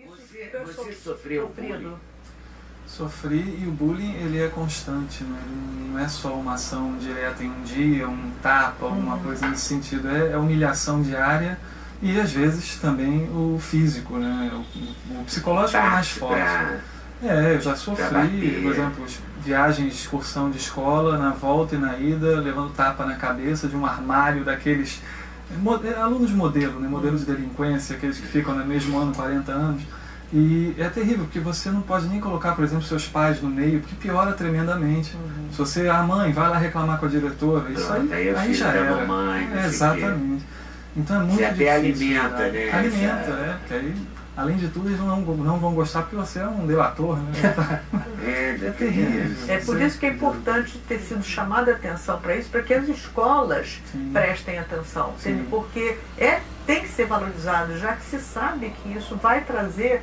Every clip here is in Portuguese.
Você sofreu bullying? Sofri, e o bullying ele é constante, né? Ele não é só uma ação direta em um dia, um tapa, alguma coisa nesse sentido. É humilhação diária e às vezes também o físico, né? O psicológico é mais forte. Eu já sofri, por exemplo, viagens de excursão de escola, na volta e na ida, levando tapa na cabeça de um armário daqueles alunos modelo, né? Modelo de delinquência, aqueles que ficam no mesmo ano 40 anos. E é terrível, porque você não pode nem colocar, por exemplo, seus pais no meio, porque piora tremendamente. Se você, mãe, vai lá reclamar com a diretora, isso aí já era. Mamãe, exatamente. Então é muito você difícil. Até alimenta, né? Alimenta, porque aí, além de tudo, eles não vão gostar porque você é um delator, né? É terrível. É por isso que é importante ter sido chamada a atenção para isso, para que as escolas prestem atenção. Porque tem que ser valorizado, já que se sabe que isso vai trazer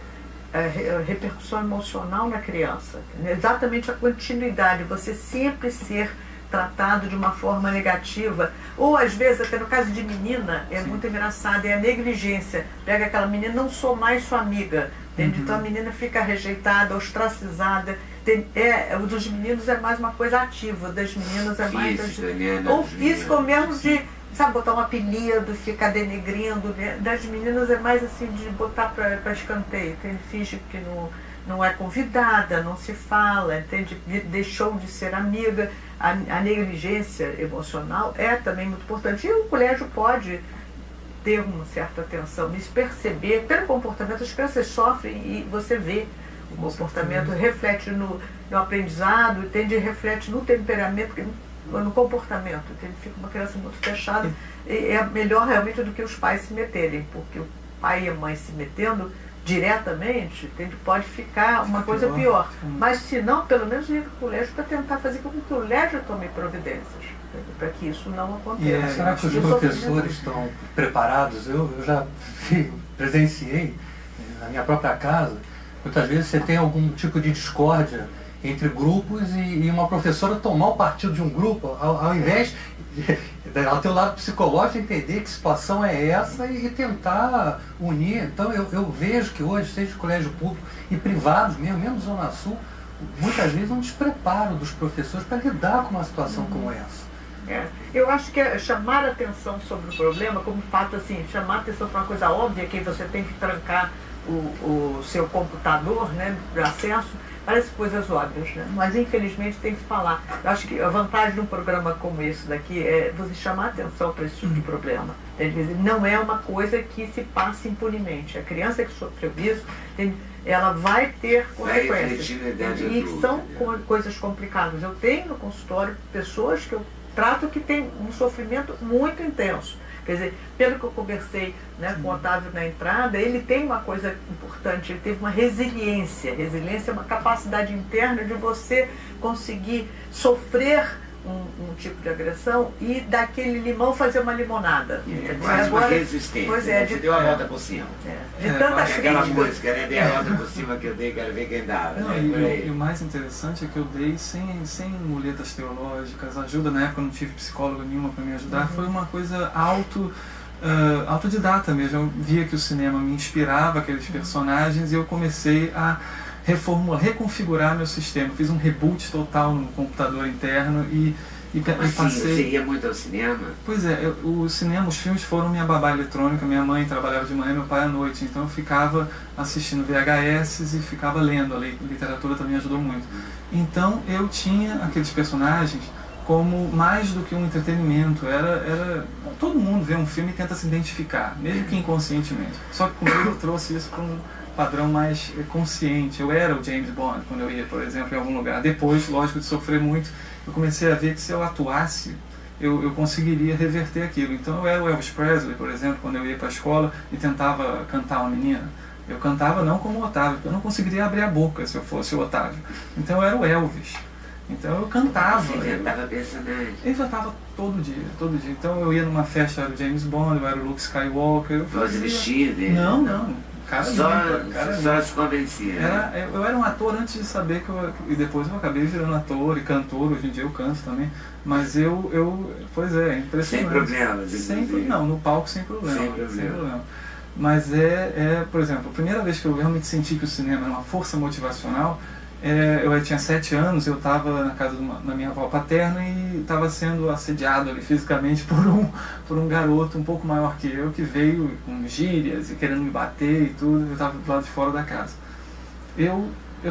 repercussão emocional na criança. Exatamente a continuidade, você sempre ser tratado de uma forma negativa, ou às vezes, até no caso de menina, é muito engraçado, é a negligência. Pega aquela menina, não sou mais sua amiga, entende? Então a menina fica rejeitada, ostracizada. O dos meninos é mais uma coisa ativa, das meninas é mais... Ou físico, ou mesmo de, sabe, botar um apelido, ficar denegrindo, né? Das meninas é mais assim, de botar para escanteio, que ele finge que não é convidada, não se fala, entende? Deixou de ser amiga. A negligência emocional é também muito importante. E o colégio pode ter uma certa atenção, se perceber pelo comportamento. As crianças sofrem e você vê o comportamento, reflete no aprendizado, reflete no temperamento, no comportamento. Ele fica uma criança muito fechada. E é melhor realmente do que os pais se meterem, porque o pai e a mãe se metendo diretamente, pode ficar uma coisa pior. Mas se não, pelo menos ir para o colégio para tentar fazer com que o colégio tome providências, para que isso não aconteça. Será que os professores estão preparados? Eu já presenciei na minha própria casa, muitas vezes você tem algum tipo de discórdia entre grupos e uma professora tomar o partido de um grupo, ao invés ao teu lado psicológico, entender que situação é essa e tentar unir. Então eu vejo que hoje, seja de colégio público e privados mesmo Zona Sul, muitas vezes um despreparo dos professores para lidar com uma situação como essa. Eu acho que chamar a atenção sobre o problema, como fato assim, chamar a atenção para uma coisa óbvia, que você tem que trancar o seu computador, né, de acesso, parece coisas óbvias, né? Mas infelizmente tem que falar. Eu acho que a vantagem de um programa como esse daqui é você chamar a atenção para esse tipo de problema. Não é uma coisa que se passa impunemente. A criança que sofreu isso, ela vai ter consequências. E são coisas complicadas. Eu tenho no consultório pessoas que eu trato que têm um sofrimento muito intenso. Quer dizer, pelo que eu conversei, né, com o Otávio na entrada, ele tem uma coisa importante, ele teve uma resiliência. Resiliência é uma capacidade interna de você conseguir sofrer um tipo de agressão e daquele limão fazer uma limonada. Quase uma resistência. Pois você deu a volta por cima. De tanta aquela música, né? Dei a volta por cima que eu dei, quero ver quem dava. E o mais interessante é que eu dei sem muletas teológicas, ajuda. Na época eu não tive psicólogo nenhuma para me ajudar, foi uma coisa autodidata mesmo. Eu via que o cinema me inspirava, aqueles personagens, e eu comecei a reconfigurar meu sistema. Fiz um reboot total no computador interno e passei... Você ia muito ao cinema? Pois é, os filmes foram minha babá eletrônica. Minha mãe trabalhava de manhã, meu pai à noite, então eu ficava assistindo VHS e ficava lendo. A literatura também ajudou muito. Então eu tinha aqueles personagens como mais do que um entretenimento. Todo mundo vê um filme e tenta se identificar, mesmo que inconscientemente. Só que comigo eu trouxe isso para um padrão mais consciente. Eu era o James Bond quando eu ia, por exemplo, em algum lugar. Depois, lógico, de sofrer muito, eu comecei a ver que se eu atuasse, eu conseguiria reverter aquilo. Então eu era o Elvis Presley, por exemplo, quando eu ia para a escola e tentava cantar uma menina. Eu cantava não como o Otávio, porque eu não conseguiria abrir a boca se eu fosse o Otávio. Então eu era o Elvis. Então eu cantava. Você inventava personagem? Eu inventava todo dia. Então eu ia numa festa, eu era o James Bond, eu era o Luke Skywalker. Você vestia dele? Não. Só se convencia. Eu era um ator antes de saber e depois eu acabei virando ator e cantor. Hoje em dia eu canto também. Mas pois é impressionante. Sem problemas? Não, no palco sem problema. Mas por exemplo, a primeira vez que eu realmente senti que o cinema era uma força motivacional, eu tinha 7 anos, eu estava na casa da minha avó paterna e estava sendo assediado ali fisicamente por um garoto um pouco maior que eu, que veio com gírias e querendo me bater e tudo. Eu estava do lado de fora da casa. Eu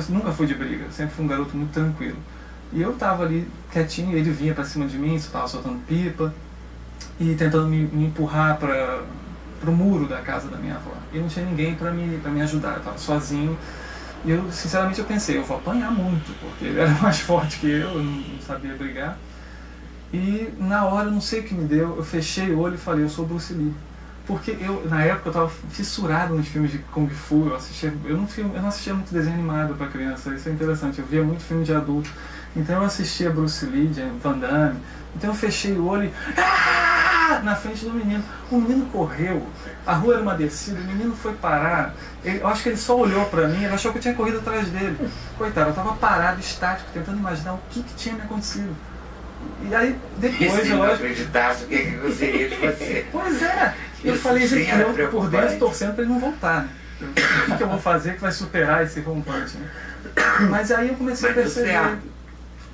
nunca fui de briga, eu sempre fui um garoto muito tranquilo. E eu estava ali quietinho, ele vinha para cima de mim, estava soltando pipa e tentando me empurrar para o muro da casa da minha avó. E não tinha ninguém para me ajudar, eu estava sozinho. E eu, sinceramente, eu pensei, eu vou apanhar muito, porque ele era mais forte que eu não sabia brigar. E na hora, não sei o que me deu, eu fechei o olho e falei, eu sou Bruce Lee. Porque na época eu estava fissurado nos filmes de Kung Fu, eu não assistia muito desenho animado para criança, isso é interessante, eu via muito filme de adulto. Então eu assistia Bruce Lee, Van Damme, então eu fechei o olho e na frente do menino. O menino correu, a rua era uma descida, o menino foi parar, eu acho que ele só olhou para mim, ele achou que eu tinha corrido atrás dele. Coitado, eu estava parado, estático, tentando imaginar o que tinha me acontecido. E aí depois eu acreditasse o que aconteceria de você. Pois é, eu falei, gente, eu por dentro torcendo para ele não voltar, né? O que eu vou fazer que vai superar esse rompante, né? Mas aí eu comecei a perceber.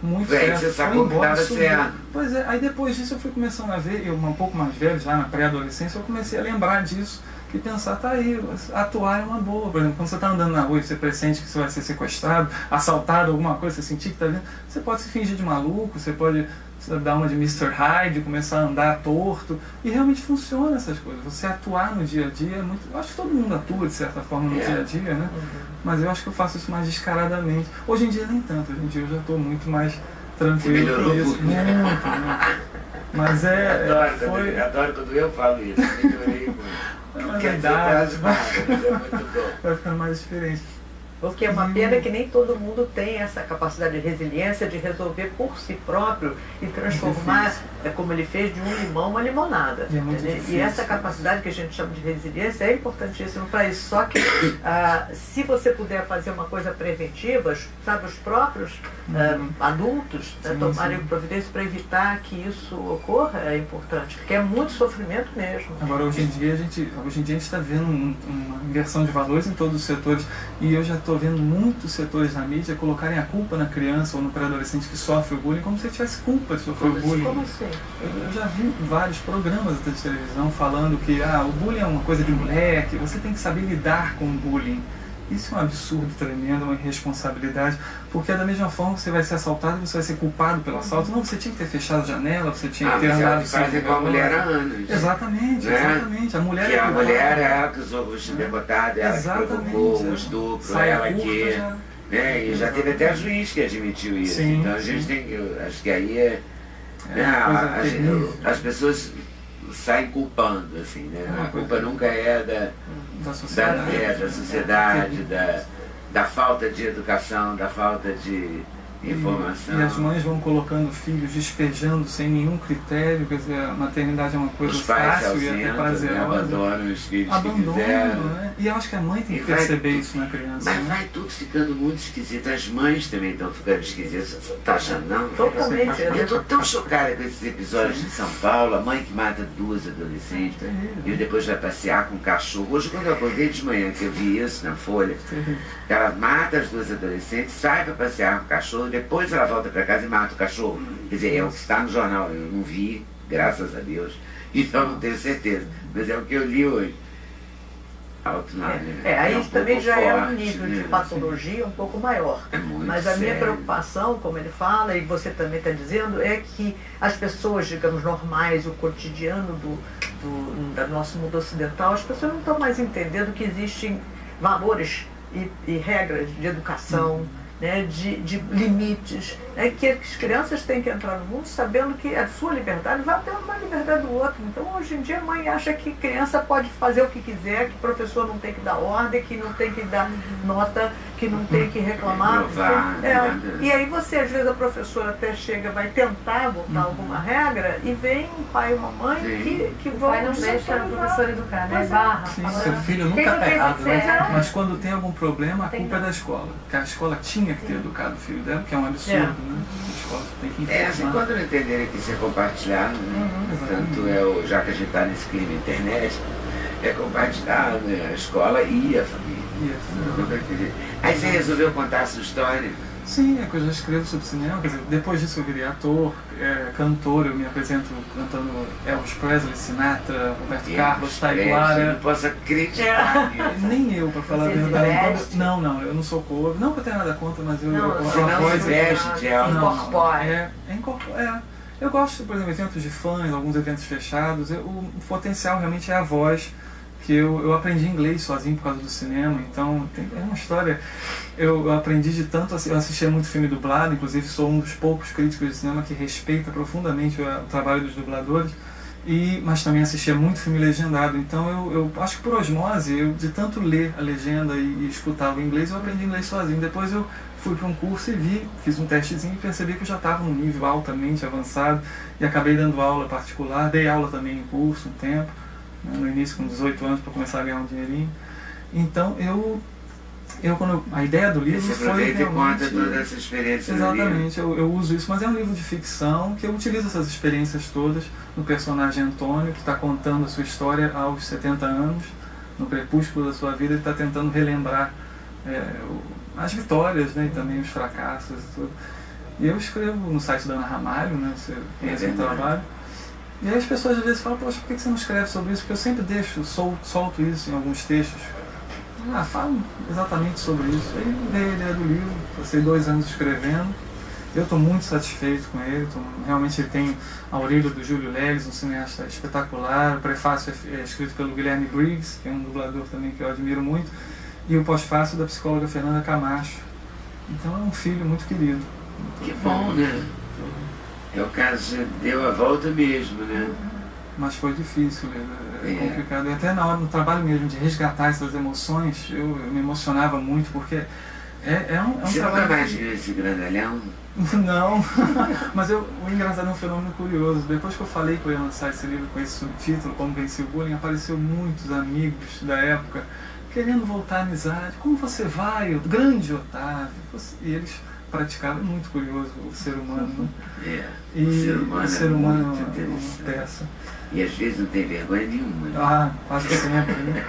Muito certo. Você sacou que estava certo. Pois é, aí depois disso eu fui começando a ver, eu um pouco mais velho, já na pré-adolescência, eu comecei a lembrar disso e pensar, tá aí, atuar é uma boa. Por exemplo, quando você está andando na rua e você pressente que você vai ser sequestrado, assaltado, alguma coisa, você sentir que está vindo, você pode se fingir de maluco, você pode dar uma de Mr. Hyde, começar a andar torto, e realmente funciona essas coisas. Você atuar no dia a dia é muito... Eu acho que todo mundo atua de certa forma no dia a dia, né? Mas eu acho que eu faço isso mais descaradamente. Hoje em dia nem tanto, hoje em dia eu já estou muito mais tranquilo com isso. Muito. Mas adoro quando eu falo isso. Melhorei muito. Não é verdade, mas é muito bom. Vai ficando mais diferente. Porque é uma pena que nem todo mundo tem essa capacidade de resiliência de resolver por si próprio e transformar, como ele fez, de um limão uma limonada. E essa capacidade que a gente chama de resiliência é importantíssima para isso. Só que se você puder fazer uma coisa preventiva, sabe, os próprios adultos tomarem providência para evitar que isso ocorra é importante, porque é muito sofrimento mesmo. Agora, hoje em dia a gente está vendo uma inversão de valores em todos os setores, e eu já estou vendo muitos setores na mídia colocarem a culpa na criança ou no pré-adolescente que sofre o bullying como se ele tivesse culpa de sofrer o bullying. Como assim? Eu já vi vários programas de televisão falando que o bullying é uma coisa de moleque, você tem que saber lidar com o bullying. Isso é um absurdo tremendo, uma irresponsabilidade, porque é da mesma forma que você vai ser assaltado e você vai ser culpado pelo assalto. Não, você tinha que ter fechado a janela, você tinha que ter andado sem fazer com a mulher há anos. Exatamente, né? Exatamente. A mulher a mulher é ela que usou o vestido debotado, ela que provocou o estupro, ela que... Né? E já teve até juiz que admitiu isso. Sim, então a gente tem que... Acho que aí as pessoas saem culpando, assim, né? A culpa nunca é da sociedade, da falta de educação, da falta de informação. E as mães vão colocando filhos, despejando sem nenhum critério, quer dizer, a maternidade é uma coisa fácil e até prazerosa. Abandonam os filhos que quiseram. Né? E eu acho que a mãe tem que perceber isso na criança. Mas vai tudo ficando muito esquisito. As mães também estão ficando esquisitas. Você tá achando, não? Totalmente. Eu estou tão chocada com esses episódios de São Paulo. A mãe que mata 2 adolescentes e depois vai passear com um cachorro. Hoje, quando eu acordei de manhã, que eu vi isso na Folha, ela mata as 2 adolescentes, sai para passear com o cachorro, depois ela volta para casa e mata o cachorro. Quer dizer, é o que está no jornal. Eu não vi, graças a Deus, então não tenho certeza. Mas é o que eu li hoje. Aí também já é um nível de patologia um pouco maior. Mas a minha preocupação, como ele fala, e você também está dizendo, é que as pessoas, digamos, normais, o cotidiano do nosso mundo ocidental, as pessoas não estão mais entendendo que existem valores e regras de educação, né, de limites, né, que as crianças têm que entrar no mundo sabendo que a sua liberdade vai até uma liberdade do outro. Então, hoje em dia, a mãe acha que criança pode fazer o que quiser, que o professor não tem que dar ordem, que não tem que dar nota, que não tem que reclamar. E aí você, às vezes, a professora até chega, vai tentar botar alguma regra, e vem um pai e uma mãe que vão... O pai não deixa o professor educar, né? Barra. Seu filho nunca está errado, né? Mas quando tem algum problema, a culpa é da escola. Porque a escola tinha que ter educado o filho dela, que é um absurdo, né? A escola tem que informar. Assim, quando não entenderem que isso é compartilhado, né? Tanto já que a gente está nesse clima internet, É compartilhado, né? A escola e a família. Isso. Aí você resolveu contar a sua história? Sim, é que eu já escrevo sobre cinema, quer dizer, depois disso eu virei ator, cantor, eu me apresento cantando Elvis Presley, Sinatra, Roberto Carlos, Taiguara. Eu não posso acreditar nisso. Nem eu, pra falar a verdade. Não, eu não sou cover. Não que eu tenha nada contra, mas eu... Você não se veste de Elvis. Incorpora. Eu gosto, por exemplo, eventos de fãs, alguns eventos fechados. O potencial realmente é a voz, que eu aprendi inglês sozinho por causa do cinema, então é uma história. Eu aprendi de tanto, eu assistia muito filme dublado, inclusive sou um dos poucos críticos de cinema que respeita profundamente o trabalho dos dubladores, mas também assistia muito filme legendado, então eu acho que por osmose, de tanto ler a legenda e escutar o inglês, eu aprendi inglês sozinho. Depois eu fui para um curso e fiz um testezinho e percebi que eu já estava num nível altamente avançado e acabei dando aula particular, dei aula também em curso um tempo, no início com 18 anos para começar a ganhar um dinheirinho. Então a ideia do livro você foi realmente... conta toda essa experiência. Exatamente, eu uso isso, mas é um livro de ficção que eu utilizo essas experiências todas no personagem Antônio, que está contando a sua história aos 70 anos, no crepúsculo da sua vida, ele está tentando relembrar as vitórias, né, e também os fracassos e tudo. E eu escrevo no site da Ana Ramalho, né, você conhece o trabalho. E aí as pessoas às vezes falam, poxa, por que você não escreve sobre isso? Porque eu sempre solto isso em alguns textos. Falo exatamente sobre isso. Aí dei a ideia do livro, passei 2 anos escrevendo. Eu estou muito satisfeito com ele. Realmente ele tem a orelha do Júlio Leles, um cineasta espetacular. O prefácio é escrito pelo Guilherme Briggs, que é um dublador também que eu admiro muito. E o pós-fácio da psicóloga Fernanda Camacho. Então é um filho muito querido. Que bom, né? É o caso, deu a volta mesmo, né? Mas foi difícil, é complicado. E até na hora do trabalho mesmo, de resgatar essas emoções, eu me emocionava muito, porque é um você trabalho... nunca mais viu esse grandalhão? Não, mas o engraçado é um fenômeno curioso. Depois que eu falei que eu ia lançar esse livro com esse subtítulo, Como Vencer o Bullying, apareceu muitos amigos da época querendo voltar à amizade. Como você vai, o grande Otávio? E eles praticavam, muito curioso o ser humano, né? O ser humano é uma peça. E às vezes não tem vergonha nenhuma. Né? Quase sempre, né?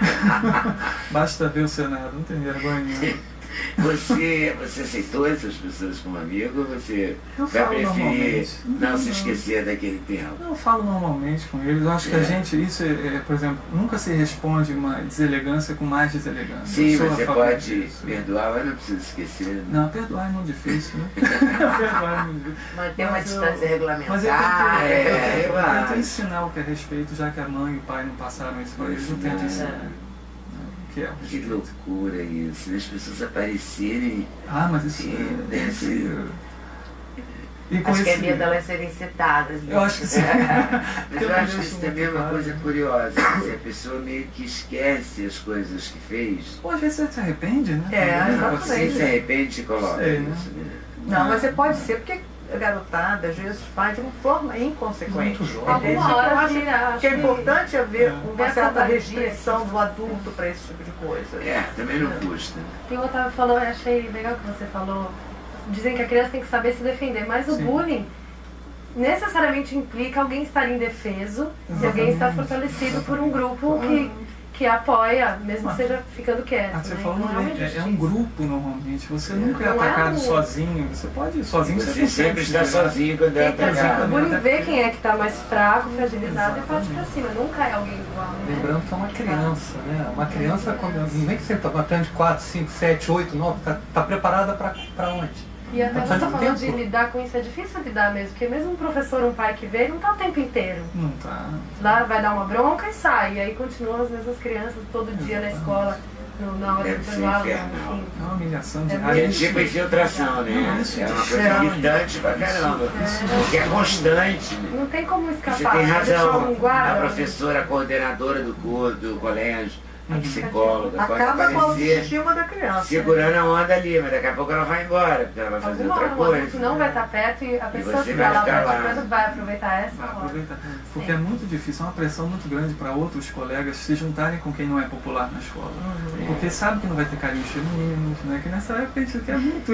Basta ver o Senado, não tem vergonha nenhuma. Você aceitou essas pessoas como amigo ou você vai preferir não se esquecer daquele tempo? Eu falo normalmente com eles. Eu acho que a gente, isso por exemplo, nunca se responde uma deselegância com mais deselegância. Sim, mas você pode perdoar, mas não precisa esquecer. Né? Não, perdoar é muito difícil, né? Perdoar é muito difícil. Manter uma distância regulamentar. Mas eu tento ensinar o que é respeito, já que a mãe e o pai não passaram isso para eles, eu tento ensinar. Que loucura isso, né? As pessoas aparecerem. Mas isso deve ser. Acho que é medo delas serem citadas. Eu acho que sim. Mas eu acho que isso também é uma coisa curiosa. A pessoa meio que esquece as coisas que fez. Às vezes você se arrepende, né? Você se arrepende e coloca isso, né? Não, mas você pode ser, porque a garotada às vezes faz de uma forma inconsequente. Muito jovem. Eu acho que é importante haver uma certa restrição do adulto para esse tipo de coisa. Também não custa. E o Otávio falou, eu achei legal que você falou, dizem que a criança tem que saber se defender, mas o bullying necessariamente implica alguém estar indefeso e alguém estar fortalecido por um grupo que apoia, mesmo que seja ficando quieto. Você né? falou bem, é um grupo normalmente, você nunca é Não atacado é sozinho, você pode ir sozinho, Você sempre está sozinho quando é Então, atacado. o bullying vê quem é que está mais fraco, fragilizado e parte pra cima, nunca é alguém igual. Né? Lembrando que é uma criança, né? Uma criança, nem que você está batendo de 4, 5, 7, 8, 9, está preparada para onde? E até você falando de lidar com isso, é difícil lidar mesmo, porque mesmo um professor, um pai que vê, não está o tempo inteiro. Não tá. Lá vai dar uma bronca e sai, e aí continuam as mesmas crianças todo dia na escola, na hora do intervalo. É uma humilhação de É tipo infiltração, né? É uma coisa irritante pra caramba. Porque é constante. Né? Não tem como escapar. Você tem razão. Um guarda, a professora, a coordenadora do colégio, a psicóloga pode Acaba com a aparecer autoestima da criança. segurando a onda ali, mas daqui a pouco ela vai embora, porque ela vai fazer outra O coisa. adulto não vai estar perto e a pessoa você que vai está lá ficar lá. praticando vai aproveitar essa Vai hora. aproveitar. Porque é muito difícil, é uma pressão muito grande para outros colegas se juntarem com quem não é popular na escola. Porque sabe que não vai ter carinhos femininos, né? Que nessa época a gente quer muito.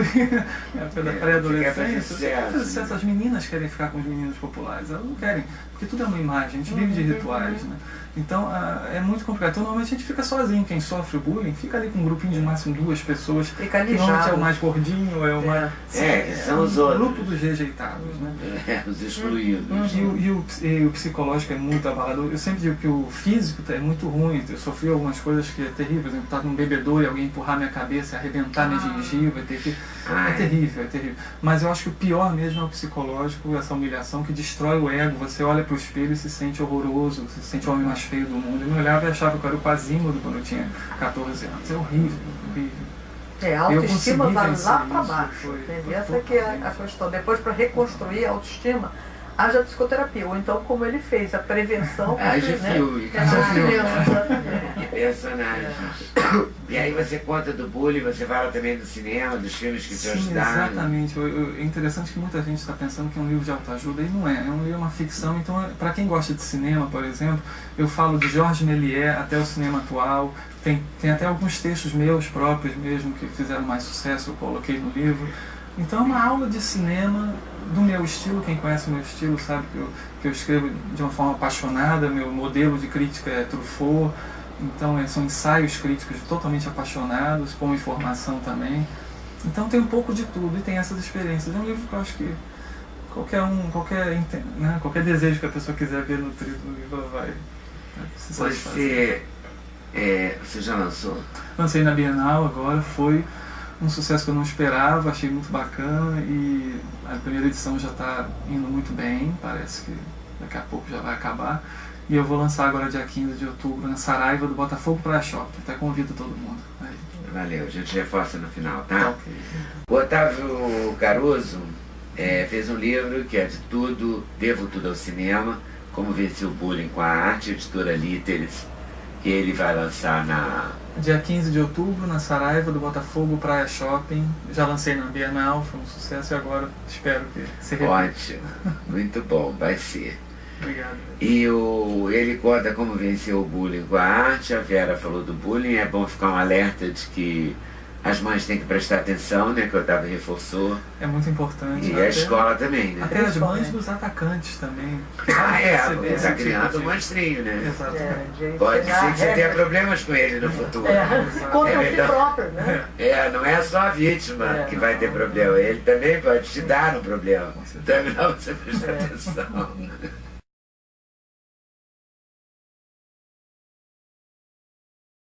Na época da pré-adolescência, sucesso. as meninas querem ficar com os meninos populares, elas não querem, porque tudo é uma imagem, a gente vive de rituais, né? Então é muito complicado. Então normalmente a gente fica sozinho, quem sofre o bullying fica ali com um grupinho de máximo 2 pessoas, Fica que normalmente é alijado. o mais gordinho, é o mais... São os outros. grupo dos rejeitados, né? Os excluídos. E o psicológico é muito abalado. Eu sempre digo que o físico é muito ruim. Eu sofri algumas coisas que é terrível. Por exemplo, estar num bebedouro e alguém empurrar minha cabeça, arrebentar minha gengiva. É terrível, é terrível. Mas eu acho que o pior mesmo é o psicológico, essa humilhação que destrói o ego. Você olha para o espelho e se sente horroroso, se sente o homem mais feio do mundo. Eu me olhava e achava que eu era o Quasimodo quando eu tinha 14 anos. É horrível, horrível. A autoestima vai vencer lá para isso, baixo. foi Essa que é a questão. Depois, para reconstruir a autoestima, haja psicoterapia. Ou então, como ele fez, a prevenção. Haja filme. Exatamente. E personagens. E aí você conta do bullying, você fala também do cinema, dos filmes que te Sim, ajudaram. exatamente. É interessante que muita gente está pensando que é um livro de autoajuda, e não é. É um livro, uma ficção. Então, para quem gosta de cinema, por exemplo, eu falo de Georges Méliès até o cinema atual. Tem até alguns textos meus próprios mesmo que fizeram mais sucesso, eu coloquei no livro. Então é uma aula de cinema do meu estilo. Quem conhece o meu estilo sabe que eu escrevo de uma forma apaixonada. Meu modelo de crítica é Truffaut. Então são ensaios críticos totalmente apaixonados, com informação também. Então tem um pouco de tudo e tem essas experiências. É um livro que eu acho que qualquer desejo que a pessoa quiser ver nutrido no livro, ela vai se satisfazer. Você já lançou? Lancei na Bienal agora, foi um sucesso que eu não esperava, achei muito bacana e a primeira edição já está indo muito bem, parece que daqui a pouco já vai acabar. E eu vou lançar agora dia 15 de outubro na Saraiva do Botafogo Praia Shopping, até convido todo mundo. Aí. Valeu, a gente reforça no final, tá? Okay. O Otávio Caruso fez um livro que é de tudo, devo tudo ao cinema, como vencer o bullying com a arte, editora Líteres, que ele vai lançar na... Dia 15 de outubro, na Saraiva do Botafogo Praia Shopping. Já lancei na Bienal, foi um sucesso e agora espero que se repita. Ótimo, muito bom, vai ser. Obrigado. E ele conta como vencer o bullying com a arte. A Vera falou do bullying, é bom ficar um alerta de que as mães têm que prestar atenção, né, que o Otávio reforçou. É muito importante. E a escola também, né? Até as mães dos atacantes também. Porque está criando um monstrinho, né? Exatamente. Pode ser que você tenha problemas com ele no futuro. Contra si próprio, né? Não é só a vítima que vai ter problema, ele também pode te dar um problema. Então é melhor você prestar atenção.